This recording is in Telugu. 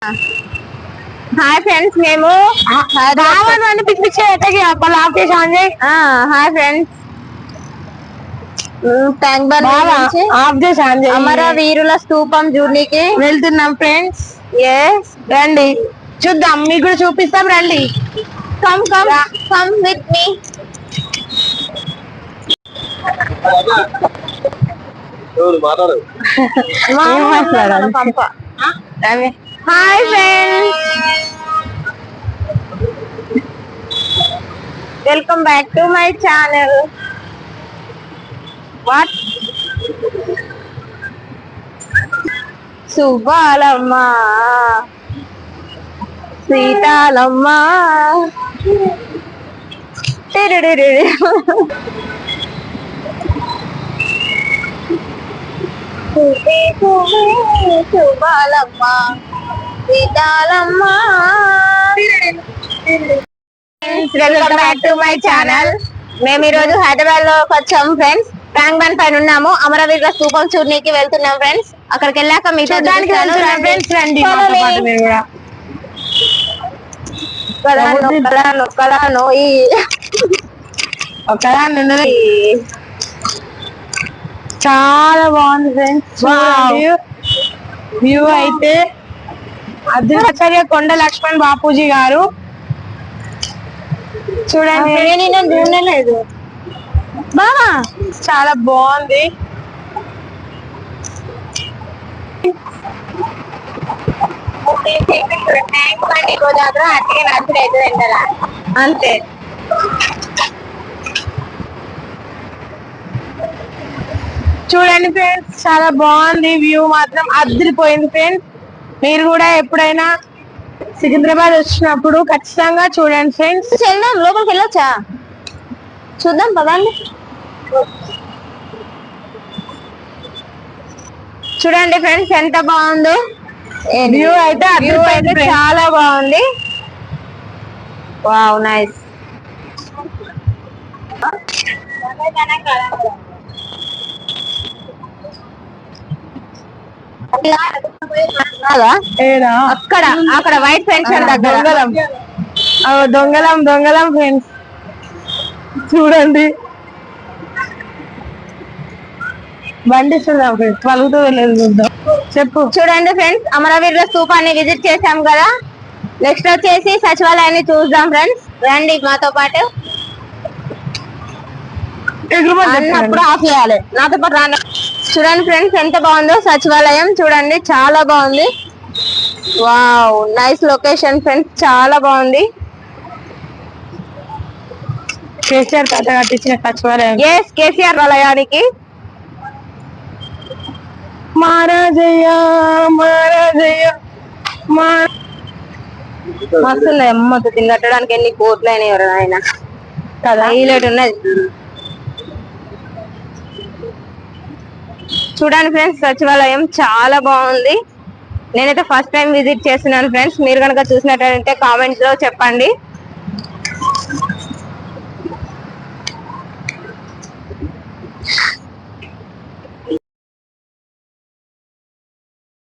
హాయ్ ఫ్రెండ్స్, మేము హాయ్ ఫ్రెండ్స్, ట్యాంక్ బండ్ అమర వీరుల స్తూపం జూనికి వెళ్తున్నాం ఫ్రెండ్స్. ఎస్, రండి చూద్దాం, మీకు కూడా చూపిస్తాం రండి. Come come come with me. Hi friends, welcome back to my channel. What Subbalamma, Seethalamma, Subbalamma, Seethalamma. Welcome back to my channel. మేము ఈ రోజు హైదరాబాద్ లో వచ్చాము ఫ్రెండ్స్. ట్యాంక్ బండ్ పైన ఉన్నాము. అమరవీరుల స్తూపం చూడడానికి వెళ్తున్నాం ఫ్రెండ్స్. అక్కడికి వెళ్ళాక మీ చాలా బాగుంది ఫ్రెండ్స్. వ్యూ అయితే అద్భుతాచార్య కొండ లక్ష్మణ్ బాపూజీ గారు చూడండి. చూడలేదు బావా, చాలా బాగుంది. అంతే. చూడండి ఫ్రెండ్స్, చాలా బాగుంది. వ్యూ మాత్రం అదిరిపోయింది ఫ్రెండ్స్. మీరు కూడా ఎప్పుడైనా సికింద్రాబాద్ వచ్చినప్పుడు ఖచ్చితంగా చూడండి ఫ్రెండ్స్. వెళ్దాం, లోపలికి వెళ్ళొచ్చా? చూద్దాం పదండి. చూడండి ఫ్రెండ్స్, ఎంత బాగుందో వ్యూ అయితే. వ్యూ అయితే చాలా బాగుంది. Wow, nice. అక్కడ అక్కడ వైట్ పెన్షన్ దగ్గర దొంగలం దొంగలం ఫ్రెండ్స్. చూడండి, బండి చూద్దాం ఫ్రెండ్స్, పలుకుతూ వెళ్ళేది చూద్దాం. చెప్పు. చూడండి ఫ్రెండ్స్, అమరవీరుల స్తూపాన్ని విజిట్ చేసాం కదా. నెక్స్ట్ వచ్చేసి సచివాలయాన్ని చూద్దాం ఫ్రెండ్స్. రండి మాతో పాటు. అన్నప్పుడు ఆఫ్ చేయాలి, నాతో పాటు రాండి. చూడండి ఫ్రెండ్స్, ఎంత బాగుందో సచివాలయం. చూడండి, చాలా బాగుంది. వావ్, నైస్ లొకేషన్ ఫ్రెండ్స్, చాలా బాగుంది. కేసీఆర్ తాత కట్టించిన సచివాలయం. ఎస్, కేసీఆర్ వలయానికి. మహారాజయ్య మహారాజయ్య మస్తు ఉన్నాయి. అమ్మతో తిని కట్టడానికి ఎన్ని కోట్లు అయినాయి ఆయన కదా. హైలైట్ ఉన్నది. చూడండి ఫ్రెండ్స్, సచివాలయం చాలా బాగుంది. నేనైతే ఫస్ట్ టైం విజిట్ చేస్తున్నాను ఫ్రెండ్స్. మీరు కనుక చూసినట్టయితే కామెంట్స్ లో చెప్పండి.